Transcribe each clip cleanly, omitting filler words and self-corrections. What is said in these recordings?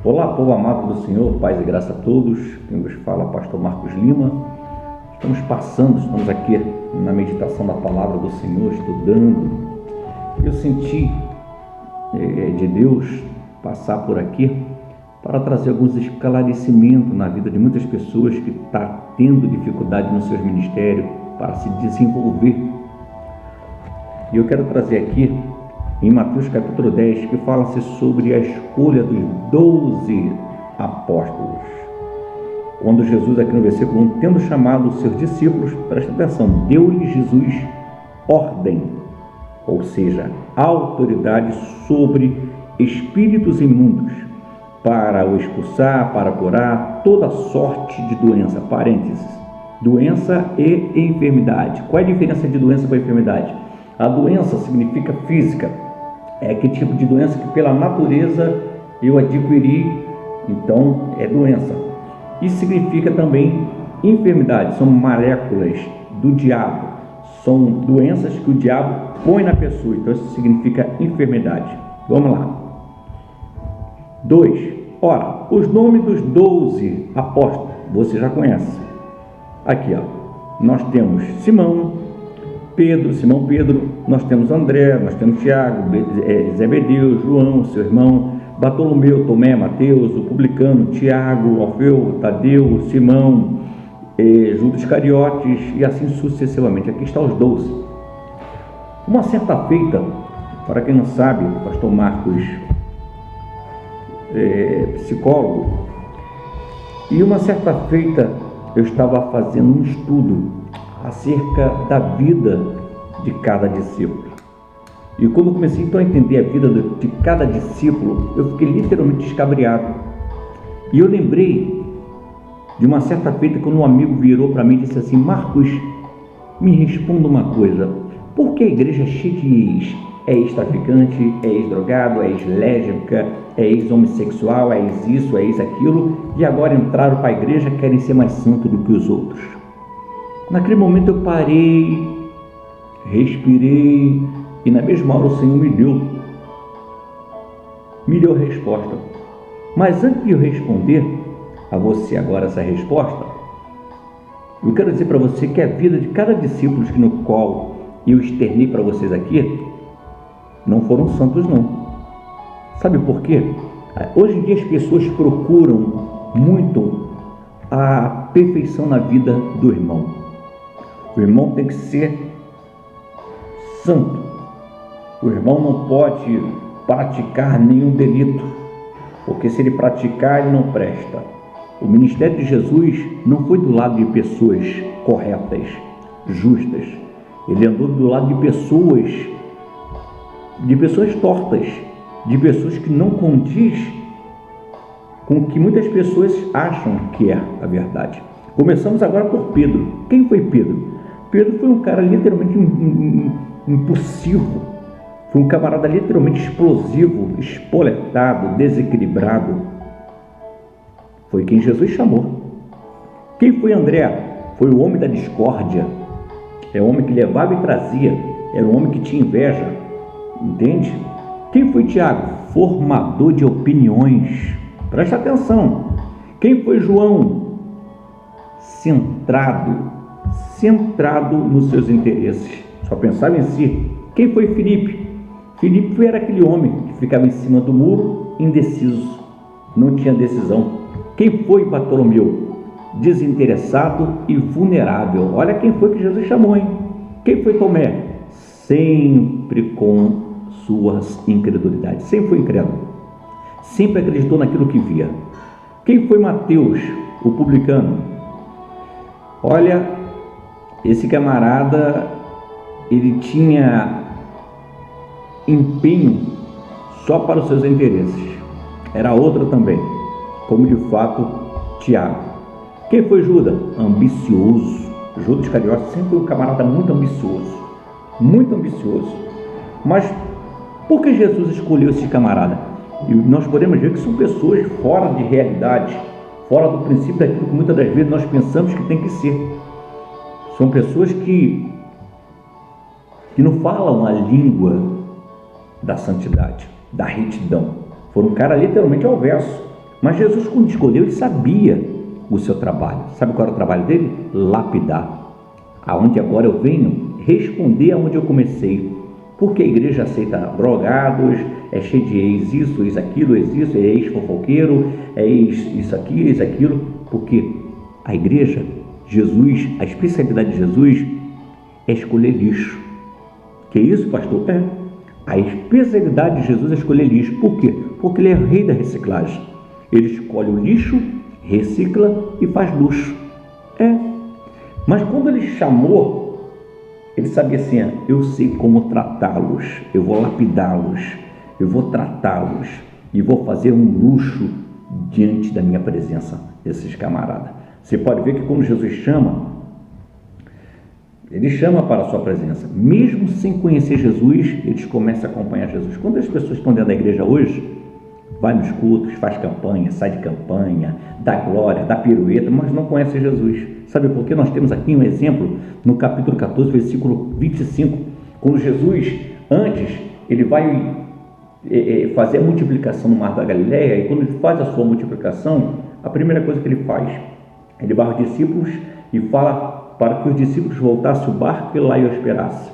Olá, povo amado do Senhor, paz e graça a todos. Quem vos fala, pastor Marcos Lima. Estamos aqui na meditação da palavra do Senhor, estudando. Eu senti de Deus passar por aqui para trazer alguns esclarecimentos na vida de muitas pessoas que estão tendo dificuldade nos seus ministérios para se desenvolver. E eu quero trazer aqui em Mateus capítulo 10, que fala-se sobre a escolha dos 12 apóstolos. Quando Jesus, aqui no versículo 1, tendo chamado os seus discípulos, presta atenção, deu-lhes Jesus ordem, ou seja, autoridade sobre espíritos imundos, para o expulsar, para curar toda sorte de doença. Parênteses, doença e enfermidade. Qual é a diferença de doença para enfermidade? A doença significa física, é aquele tipo de doença que pela natureza eu adquiri, então é doença. Isso significa também enfermidade, são moléculas do diabo, são doenças que o diabo põe na pessoa, então isso significa enfermidade. Vamos lá. 2. Ora, os nomes dos 12 apóstolos, você já conhece. Aqui, nós temos Simão Pedro, nós temos André, nós temos Tiago, Zebedeu, João, seu irmão, Bartolomeu, Tomé, Mateus, o publicano, Tiago, Alfeu, Tadeu, Simão, Judas Iscariotes e assim sucessivamente. Aqui estão os 12. Uma certa feita, para quem não sabe, o pastor Marcos psicólogo, e uma certa feita eu estava fazendo um estudo acerca da vida de cada discípulo. E quando eu comecei então a entender a vida de cada discípulo, eu fiquei literalmente escabriado. E eu lembrei de uma certa feita quando um amigo virou para mim e disse assim: Marcos, me responda uma coisa, por que a igreja é cheia de ex? É ex-traficante, é ex-drogado, é ex-lésbica, é ex-homossexual, é ex-isso, é ex-aquilo, e agora entraram para a igreja e querem ser mais santos do que os outros. Naquele momento eu parei, respirei, e na mesma hora o Senhor me deu a resposta. Mas antes de eu responder a você agora essa resposta, eu quero dizer para você que a vida de cada discípulo no qual eu externei para vocês aqui, não foram santos não. Sabe por quê? Hoje em dia as pessoas procuram muito a perfeição na vida do irmão. O irmão tem que ser santo. O irmão não pode praticar nenhum delito, porque se ele praticar, ele não presta. O ministério de Jesus não foi do lado de pessoas corretas, justas. Ele andou do lado de pessoas tortas, de pessoas que não condiz com o que muitas pessoas acham que é a verdade. Começamos agora por Pedro. Quem foi Pedro? Pedro foi um cara literalmente impulsivo, foi um camarada literalmente explosivo, espoletado, desequilibrado. Foi quem Jesus chamou. Quem foi André? Foi o homem da discórdia, é o homem que levava e trazia, era o homem que tinha inveja, entende? Quem foi Tiago? Formador de opiniões, presta atenção. Quem foi João? Centrado nos seus interesses, só pensava em si. Quem foi Filipe? Filipe era aquele homem que ficava em cima do muro, indeciso, não tinha decisão. Quem foi Bartolomeu? Desinteressado e vulnerável. Olha quem foi que Jesus chamou, hein? Quem foi Tomé? Sempre com suas incredulidades, sempre foi incrédulo, sempre acreditou naquilo que via. Quem foi Mateus, o publicano? Olha, esse camarada, ele tinha empenho só para os seus interesses. Era outra também, como de fato Tiago. Quem foi Judas? Ambicioso. Judas Iscariotes sempre foi um camarada muito ambicioso. Mas por que Jesus escolheu esse camarada? E nós podemos ver que são pessoas fora de realidade, fora do princípio daquilo que muitas das vezes nós pensamos que tem que ser. São pessoas que não falam a língua da santidade, da retidão. Foram um cara literalmente ao verso. Mas Jesus, quando escolheu, ele sabia o seu trabalho. Sabe qual era o trabalho dele? Lapidar. Aonde agora eu venho responder aonde eu comecei. Porque a igreja aceita drogados, é cheio de ex isso, ex aquilo, ex isso, é ex fofoqueiro, é ex isso aqui, ex aquilo. Porque a igreja, Jesus, a especialidade de Jesus é escolher lixo. Que isso, pastor? A especialidade de Jesus é escolher lixo. Por quê? Porque ele é o rei da reciclagem. Ele escolhe o lixo, recicla e faz luxo. Mas quando ele chamou, ele sabia assim, eu sei como tratá-los, eu vou lapidá-los, eu vou tratá-los e vou fazer um luxo diante da minha presença, desses camaradas. Você pode ver que quando Jesus chama, ele chama para a sua presença. Mesmo sem conhecer Jesus, eles começam a acompanhar Jesus. Quando as pessoas estão dentro da igreja hoje, vai nos cultos, faz campanha, sai de campanha, dá glória, dá pirueta, mas não conhece Jesus. Sabe por quê? Nós temos aqui um exemplo no capítulo 14, versículo 25, quando Jesus, antes, ele vai fazer a multiplicação no mar da Galileia, e quando ele faz a sua multiplicação, a primeira coisa que ele faz, ele barra os discípulos e fala para que os discípulos voltassem ao barco e lá e hospedasse.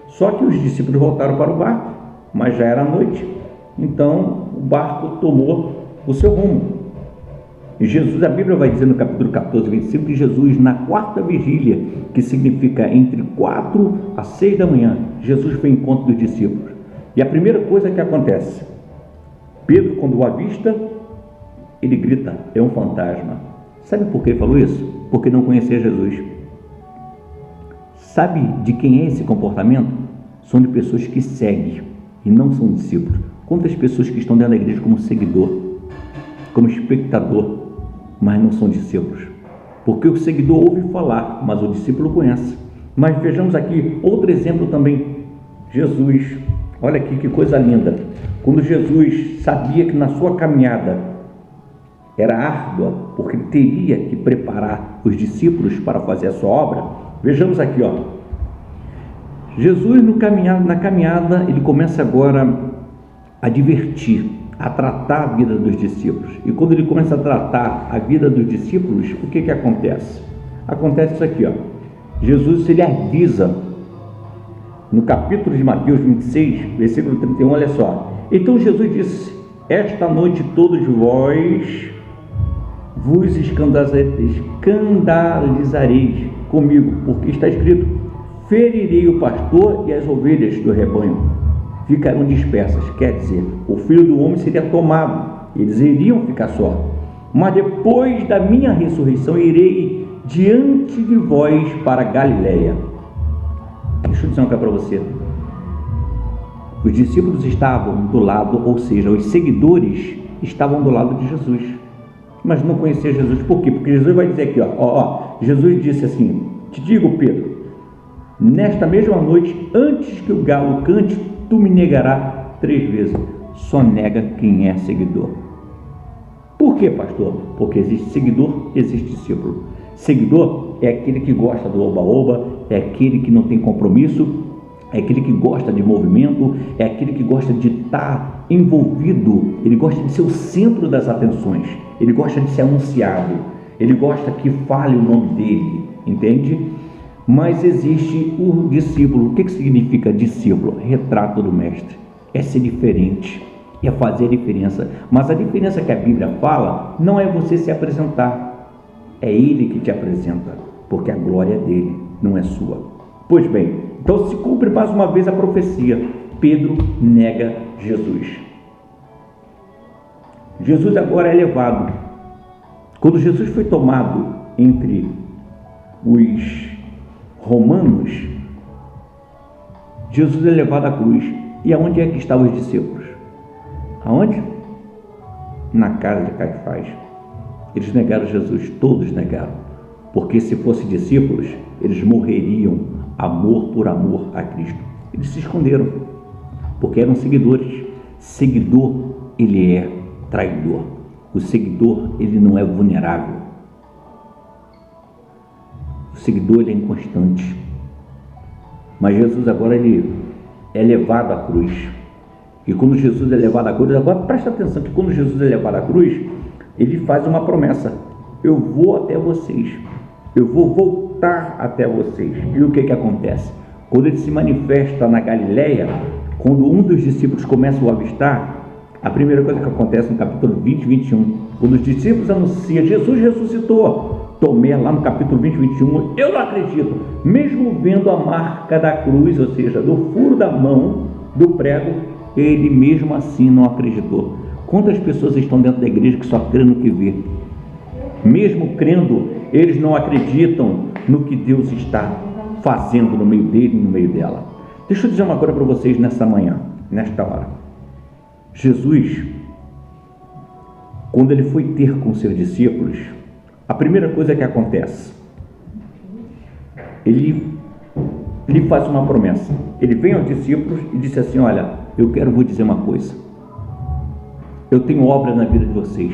Só que os discípulos voltaram para o barco, mas já era noite, então o barco tomou o seu rumo. E Jesus, a Bíblia vai dizer no capítulo 14, 25, que Jesus, na quarta vigília, que significa entre 4 a 6 da manhã, Jesus foi ao encontro dos discípulos. E a primeira coisa que acontece, Pedro, quando o avista, ele grita, é um fantasma. Sabe por que ele falou isso? Porque não conhecia Jesus. Sabe de quem é esse comportamento? São de pessoas que seguem e não são discípulos. Quantas pessoas que estão dentro da igreja como seguidor, como espectador, mas não são discípulos? Porque o seguidor ouve falar, mas o discípulo conhece. Mas vejamos aqui outro exemplo também. Jesus, olha aqui que coisa linda. Quando Jesus sabia que na sua caminhada era árdua, porque ele teria que preparar os discípulos para fazer a sua obra. Vejamos aqui, Jesus na caminhada, ele começa agora a divertir, a tratar a vida dos discípulos. E quando ele começa a tratar a vida dos discípulos, o que acontece? Acontece isso aqui, Jesus, ele avisa no capítulo de Mateus 26, versículo 31, olha só. Então Jesus disse, esta noite todos vós vos escandalizareis comigo, porque está escrito, ferirei o pastor e as ovelhas do rebanho ficarão dispersas. Quer dizer, o Filho do Homem seria tomado, eles iriam ficar só. Mas depois da minha ressurreição irei diante de vós para Galileia. Deixa eu dizer uma coisa para você. Os discípulos estavam do lado, ou seja, os seguidores estavam do lado de Jesus, mas não conheciam Jesus. Por quê? Porque Jesus vai dizer aqui, Jesus disse assim, te digo, Pedro, nesta mesma noite, antes que o galo cante, tu me negarás 3 vezes. Só nega quem é seguidor. Por quê, pastor? Porque existe seguidor, existe discípulo. Seguidor é aquele que gosta do oba-oba, é aquele que não tem compromisso, é aquele que gosta de movimento, é aquele que gosta de estar envolvido, ele gosta de ser o centro das atenções, ele gosta de ser anunciado, ele gosta que fale o nome dele, entende? Mas existe o discípulo. O que significa discípulo? Retrato do mestre. É ser diferente, é fazer a diferença. Mas a diferença que a Bíblia fala não é você se apresentar, é ele que te apresenta, porque a glória é dele, não é sua. Pois bem, então se cumpre mais uma vez a profecia. Pedro nega Jesus. Jesus agora é levado. Quando Jesus foi tomado entre os romanos, Jesus é levado à cruz. E aonde é que estavam os discípulos? Aonde? Na casa de Caifás. Eles negaram Jesus, todos negaram, porque se fossem discípulos, eles morreriam amor por amor a Cristo. Eles se esconderam, porque eram seguidores. Seguidor, ele é traidor. O seguidor, ele não é vulnerável. O seguidor, ele é inconstante. Mas Jesus agora, ele é levado à cruz. E quando Jesus é levado à cruz, agora presta atenção que quando Jesus é levado à cruz, ele faz uma promessa: eu vou até vocês, eu vou voltar até vocês. E o que acontece? Quando ele se manifesta na Galileia, quando um dos discípulos começa a o avistar, a primeira coisa que acontece no capítulo 20 e 21, quando os discípulos anunciam: Jesus ressuscitou, Tomé, lá no capítulo 20 e 21, eu não acredito, mesmo vendo a marca da cruz, ou seja, do furo da mão, do prego, ele mesmo assim não acreditou. Quantas pessoas estão dentro da igreja que só crê no que vê? Mesmo crendo, eles não acreditam no que Deus está fazendo no meio dele e no meio dela. Deixa eu dizer uma coisa para vocês nessa manhã, nesta hora. Jesus, quando ele foi ter com seus discípulos, a primeira coisa que acontece, ele faz uma promessa. Ele vem aos discípulos e disse assim: olha, eu quero vos dizer uma coisa. Eu tenho obra na vida de vocês,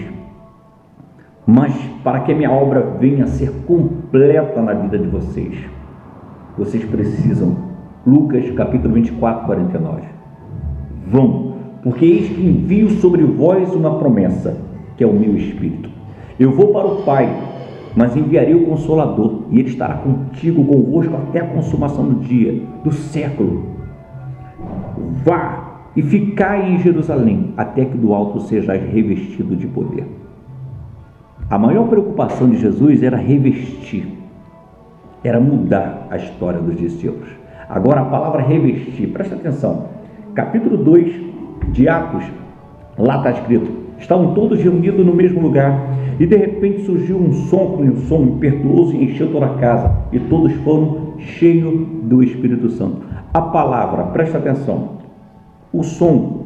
mas para que a minha obra venha a ser completa na vida de vocês, vocês precisam, Lucas capítulo 24, 49, vão, porque eis que envio sobre vós uma promessa, que é o meu Espírito. Eu vou para o Pai, mas enviarei o Consolador, e ele estará contigo, convosco, até a consumação do dia, do século. Vá e ficai em Jerusalém, até que do alto sejais revestido de poder. A maior preocupação de Jesus era revestir, era mudar a história dos discípulos. Agora a palavra revestir, presta atenção, capítulo 2 de Atos, lá está escrito: estavam todos reunidos no mesmo lugar, e de repente surgiu um som impetuoso e encheu toda a casa, e todos foram cheios do Espírito Santo. A palavra, presta atenção, o som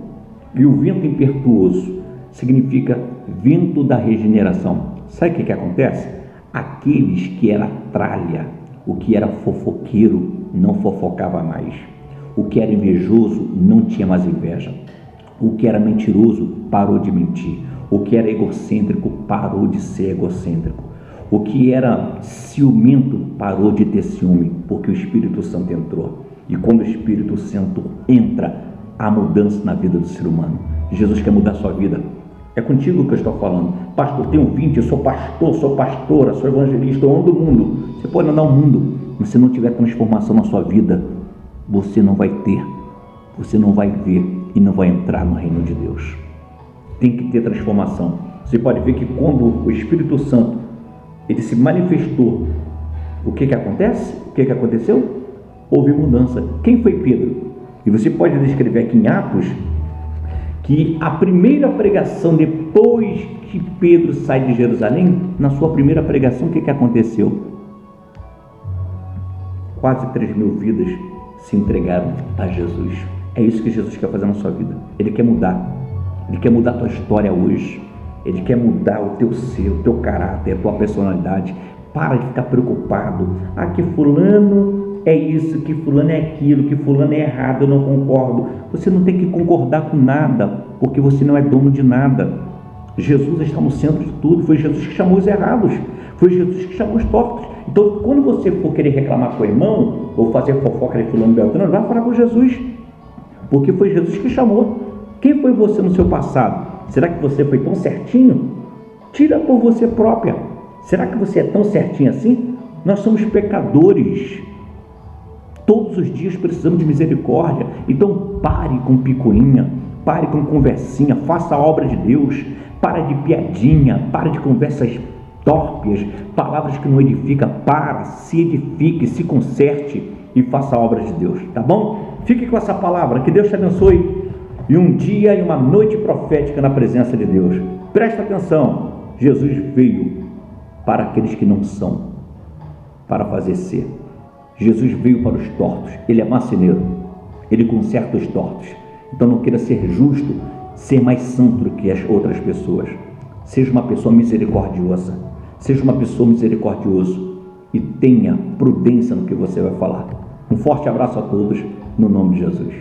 e o vento impetuoso significa vento da regeneração. Sabe o que acontece? Aqueles que era tralha, o que era fofoqueiro, não fofocava mais. O que era invejoso não tinha mais inveja. O que era mentiroso parou de mentir. O que era egocêntrico parou de ser egocêntrico. O que era ciumento parou de ter ciúme, porque o Espírito Santo entrou. E quando o Espírito Santo entra, há mudança na vida do ser humano. Jesus quer mudar a sua vida. É contigo que eu estou falando. Pastor, tenho 20, eu sou pastor, sou pastora, sou evangelista, eu ando o mundo. Você pode andar o mundo, mas se não tiver transformação na sua vida, você não vai ter, você não vai ver e não vai entrar no reino de Deus. Tem que ter transformação. Você pode ver que quando o Espírito Santo ele se manifestou, o que acontece? O que aconteceu? Houve mudança. Quem foi Pedro? E você pode descrever aqui em Atos que a primeira pregação, depois que Pedro sai de Jerusalém, na sua primeira pregação, o que aconteceu? Quase 3.000 vidas se entregaram a Jesus. É isso que Jesus quer fazer na sua vida. Ele quer mudar. Ele quer mudar a tua história hoje. Ele quer mudar o teu ser, o teu caráter, a tua personalidade. Para de ficar preocupado. Ah, que fulano é isso, que fulano é aquilo, que fulano é errado, eu não concordo. Você não tem que concordar com nada, porque você não é dono de nada. Jesus está no centro de tudo. Foi Jesus que chamou os errados. Foi Jesus que chamou os tortos. Então, quando você for querer reclamar com o irmão, ou fazer fofoca de fulano Beltrano, vai falar com Jesus. Porque foi Jesus que chamou. Quem foi você no seu passado? Será que você foi tão certinho? Tira por você própria. Será que você é tão certinho assim? Nós somos pecadores. Todos os dias precisamos de misericórdia. Então pare com picuinha, pare com conversinha, faça a obra de Deus. Pare de piadinha, pare de conversas tórpias, palavras que não edificam. Se edifique, se conserte e faça a obra de Deus, tá bom? Fique com essa palavra, que Deus te abençoe. E um dia e uma noite profética na presença de Deus. Presta atenção, Jesus veio para aqueles que não são, para fazer ser. Jesus veio para os tortos. Ele é marceneiro, ele conserta os tortos. Então não queira ser justo, ser mais santo do que as outras pessoas. Seja uma pessoa misericordiosa, seja uma pessoa misericordioso e tenha prudência no que você vai falar. Um forte abraço a todos, no nome de Jesus.